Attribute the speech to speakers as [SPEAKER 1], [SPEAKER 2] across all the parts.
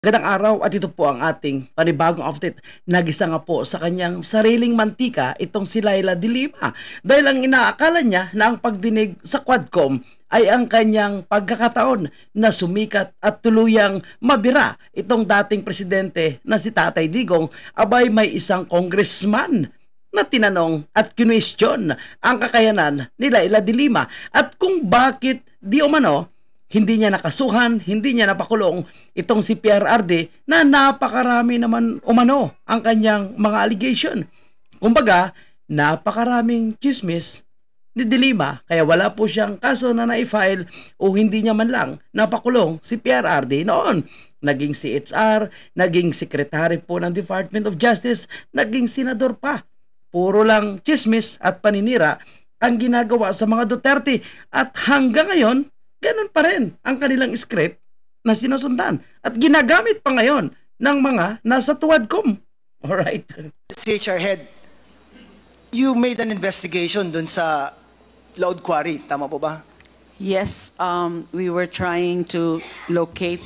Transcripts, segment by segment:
[SPEAKER 1] Magandang araw at ito po ang ating panibagong update. Nagisa nga po sa kanyang sariling mantika itong si Laila de Lima dahil ang inaakala niya na ang pagdinig sa Quadcom ay ang kanyang pagkakataon na sumikat at tuluyang mabira itong dating presidente na si Tatay Digong. Abay, may isang congressman na tinanong at kinwestiyon ang kakayanan ni Laila de Lima at kung bakit di umano hindi niya nakasuhan, hindi niya napakulong itong si PRRD na napakarami naman umano ang kanyang mga allegation. Kumbaga, napakaraming chismis ni De Lima kaya wala po siyang kaso na na-file o hindi niya man lang napakulong si PRRD noon. Naging CHR, naging secretary po ng Department of Justice, naging senador pa. Puro lang chismis at paninira ang ginagawa sa mga Duterte at hanggang ngayon, ganun pa rin ang kanilang script na sinusundan at ginagamit pa ngayon ng mga nasa Quadcom. Alright.
[SPEAKER 2] CHR head, you made an investigation dun sa Loud Quarry, tama po ba?
[SPEAKER 3] Yes, we were trying to locate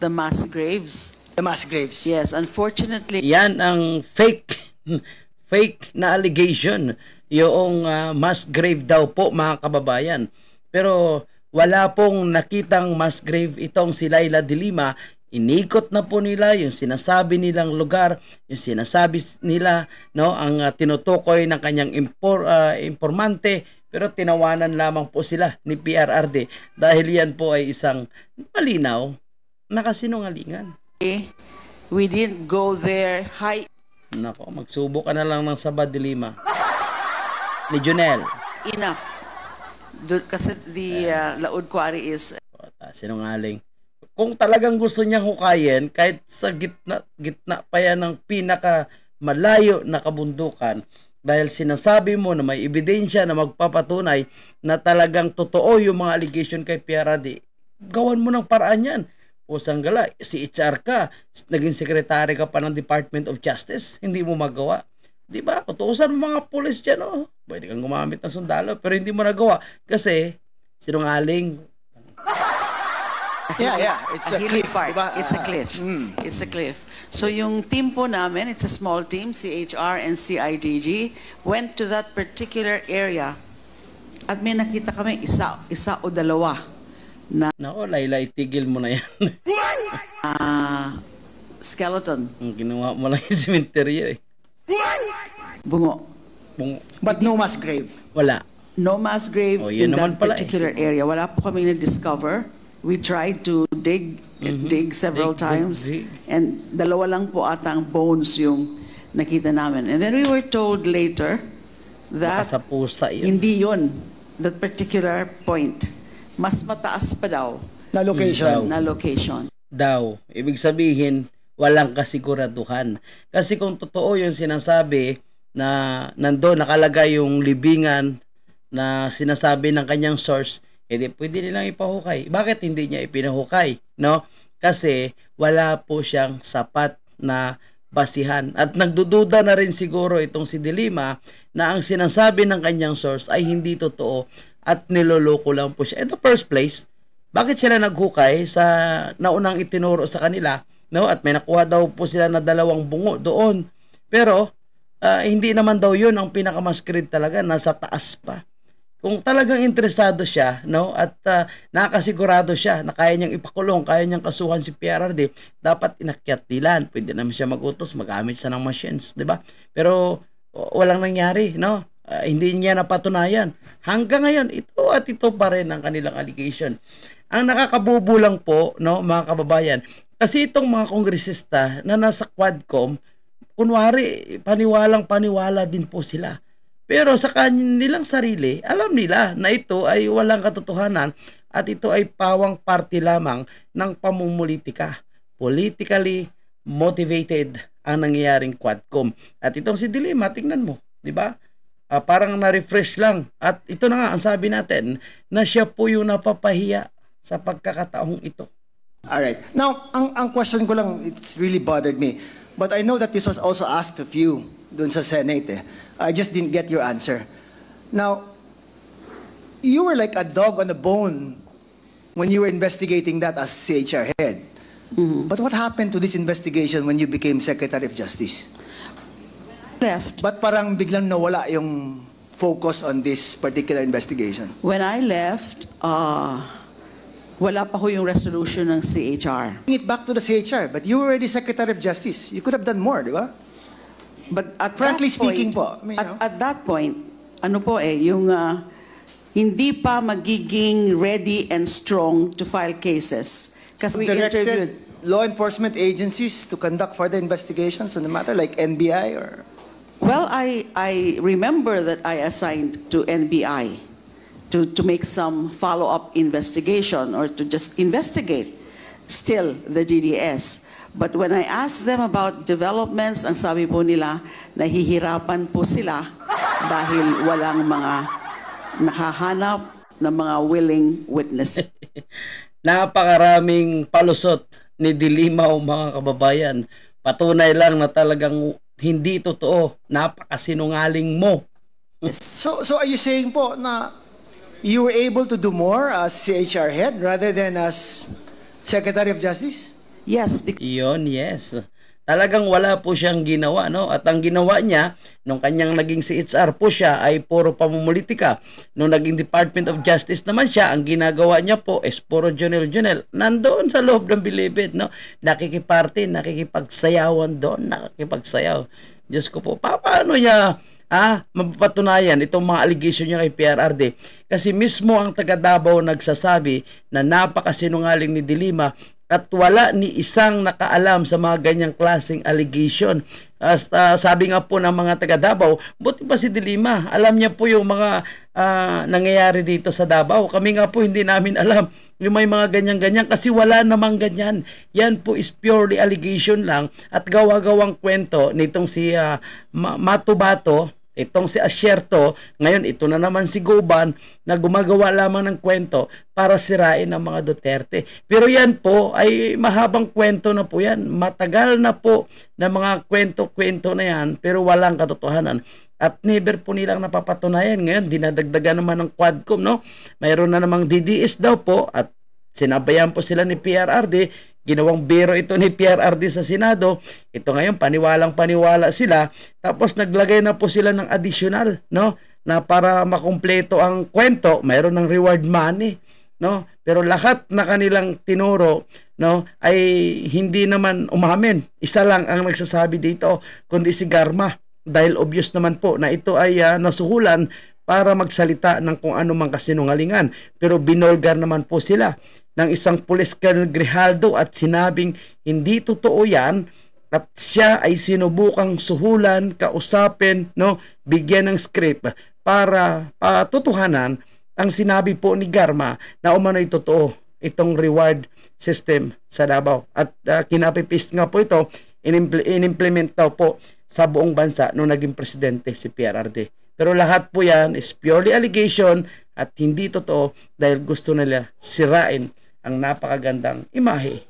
[SPEAKER 3] the mass graves.
[SPEAKER 2] The mass graves.
[SPEAKER 3] Yes, unfortunately.
[SPEAKER 1] Yan ang fake na allegation, yung mass grave daw po mga kababayan. Pero wala pong nakitang mass grave itong si Laila de Lima. Inikot na po nila yung sinasabi nilang lugar, yung sinasabi nila, no, ang tinutukoy ng kanyang informante, pero tinawanan lamang po sila ni PRRD dahil yan po ay isang malinaw na kasinungalingan.
[SPEAKER 3] We didn't go there.
[SPEAKER 1] Nako, magsubok ka na lang ng Sabad de Lima ni Junel.
[SPEAKER 3] Enough. Kasi the Laud Quarry is
[SPEAKER 1] sinungaling. Kung talagang gusto niyang hukayin, kahit sa gitna pa yan ng pinaka malayo na kabundukan, dahil sinasabi mo na may ebidensya na magpapatunay na talagang totoo yung mga allegation kay PRRD, gawan mo ng paraan yan. Pusang gala, si HR ka, naging secretary ka pa ng Department of Justice, hindi mo magawa. Di ba? Utusan mo mga pulis dyan, oh. Pwede kang gumamit ng sundalo, pero hindi mo nagawa kasi sinungaling.
[SPEAKER 2] Yeah. It's a cliff, diba?
[SPEAKER 3] It's a cliff. It's a cliff. So yung team po namin, it's a small team, CHR and CIDG, went to that particular area at may nakita kami isa o dalawa na
[SPEAKER 1] Nako, Laila, itigil mo na yan.
[SPEAKER 3] skeleton.
[SPEAKER 1] Ginawa mo lang yung cemetery eh.
[SPEAKER 3] Bungo.
[SPEAKER 2] But no mass grave.
[SPEAKER 1] Wala.
[SPEAKER 3] No mass grave
[SPEAKER 1] yun
[SPEAKER 3] in
[SPEAKER 1] naman
[SPEAKER 3] that
[SPEAKER 1] pala
[SPEAKER 3] particular area. Wala po kami na-discover. We tried to dig several times. And dalawa lang po ata ang bones yung nakita namin. And then we were told later that
[SPEAKER 1] Baka sa pusa yun.
[SPEAKER 3] hindi yun. That particular point. Mas mataas pa daw
[SPEAKER 2] Na location.
[SPEAKER 3] na location.
[SPEAKER 1] Daw. Ibig sabihin, walang kasiguraduhan. Kasi kung totoo yung sinasabi na nandoon nakalagay yung libingan na sinasabi ng kanyang source, edi pwede nilang ipahukay. Bakit hindi niya ipinahukay? No? Kasi wala po siyang sapat na basihan. At nagdududa na rin siguro itong si De Lima na ang sinasabi ng kanyang source ay hindi totoo at niloloko lang po siya. In the first place, bakit sila naghukay sa naunang itinuro sa kanila? No, at may nakuha daw po sila na 2 bungo doon. Pero hindi naman daw 'yun ang pinakamaskrip talaga, nasa taas pa. Kung talagang interesado siya, no, at nakasigurado siya na kaya niyang ipakulong, kaya niyang kasuhan si PRRD, dapat inakyat nila. Pwede naman siya magutos, magamit siya ng machines, 'di ba? Pero walang nangyari, no? Hindi niya napatunayan. Hanggang ngayon, ito at ito pa rin ang kanilang allegation. Ang nakakabubulang po, no, mga kababayan, kasi itong mga kongresista na nasa Quadcom, kunwari, paniwalang-paniwala din po sila. Pero sa kanilang sarili, alam nila na ito ay walang katotohanan at ito ay pawang parte lamang ng pamumulitika. Politically motivated ang nangyayaring Quadcom. At itong si De Lima, tingnan mo, di ba? Parang na-refresh lang. At ito na nga, ang sabi natin, na siya po yung napapahiya sa pagkakataong ito.
[SPEAKER 2] Alright. Now, ang question ko lang, it's really bothered me. But I know that this was also asked of you dun sa Senate. I just didn't get your answer. Now, you were like a dog on a bone when you were investigating that as CHR head. But what happened to this investigation when you became Secretary of Justice?
[SPEAKER 3] Left.
[SPEAKER 2] Ba't parang biglang nawala yung focus on this particular investigation?
[SPEAKER 3] When I left, wala pa ho yung resolution ng CHR.
[SPEAKER 2] Bring it back to the CHR, but you were already Secretary of Justice. You could have done more, di ba?
[SPEAKER 3] But at
[SPEAKER 2] Frankly
[SPEAKER 3] that point,
[SPEAKER 2] speaking po, I mean,
[SPEAKER 3] at that point, ano po yung hindi pa magiging ready and strong to file cases. Kasi we interviewed.
[SPEAKER 2] directed law enforcement agencies to conduct further investigations on the matter, like NBI or...
[SPEAKER 3] Well, I remember that I assigned to NBI to make some follow-up investigation or to just investigate still the DDS. But when I asked them about developments, ang sabi po nila, nahihirapan po sila dahil walang mga nakahanap na mga willing witnesses.
[SPEAKER 1] Napakaraming palusot ni Dilimaw, mga kababayan. Patunay lang na talagang hindi totoo. Napakasinungaling mo.
[SPEAKER 2] So are you saying po na you were able to do more as CHR head rather than as Secretary of Justice?
[SPEAKER 3] Yes, because
[SPEAKER 1] Iyon, yes. Talagang wala po siyang ginawa, no? At ang ginawa niya, nung kanyang naging CHR po siya, ay puro pamumulitika. Nung naging Department of Justice naman siya, ang ginagawa niya po is puro junel-junel. Nandoon sa loob ng bilibid, no? Nakikiparte, nakikipagsayawan doon, nakikipagsayaw. Diyos ko po, paano niya mapapatunayan itong mga allegation niya kay PRRD? Kasi mismo ang taga Davao nagsasabi na napakasinungaling ni Dilima at wala ni isang nakaalam sa mga ganyang klaseng allegation. Sabi nga po ng mga taga Davao, buti pa si Dilima, alam niya po yung mga nangyayari dito sa Davao. Kami nga po hindi namin alam yung may mga ganyan-ganyan kasi wala namang ganyan. Yan po is purely allegation lang at gawa-gawang kwento nitong si Matubato. Itong si Asierto, ngayon ito na naman si Goban na gumagawa lamang ng kwento para sirain ang mga Duterte. Pero yan po ay mahabang kwento na po yan. Matagal na po na mga kwento-kwento na yan pero walang katotohanan. At never po nilang napapatunayan. Ngayon, dinadagdagan naman ng Quadcom, no? Mayroon na namang DDS daw po at sinabayan po sila ni PRRD. Ginawang biro ito ni PRRD sa Senado. Ito ngayon, paniwalang-paniwala sila. Tapos naglagay na po sila ng additional, no? Na para makumpleto ang kwento, mayroon ng reward money, no? Pero lahat na kanilang tinuro, no, ay hindi naman umamin. Isa lang ang nagsasabi dito, kundi si Garma. Dahil obvious naman po na ito ay nasuhulan para magsalita ng kung ano mang kasinungalingan. Pero binolgar naman po sila ng isang Police Colonel Grijaldo at sinabing hindi totoo yan at siya ay sinubukang suhulan, kausapin, no, bigyan ng script para patutuhanan ang sinabi po ni Garma na umano'y totoo itong reward system sa Davao. At kinapipist nga po ito, inimplement daw po sa buong bansa nung naging presidente si PRRD. Pero lahat po yan is purely allegation at hindi totoo dahil gusto nila sirain ang napakagandang imahe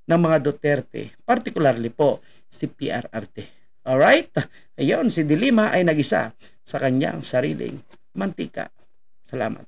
[SPEAKER 1] ng mga Duterte, particularly po si PRRD. Alright? Ayun, si Dilima ay nag-isa sa kanyang sariling mantika. Salamat.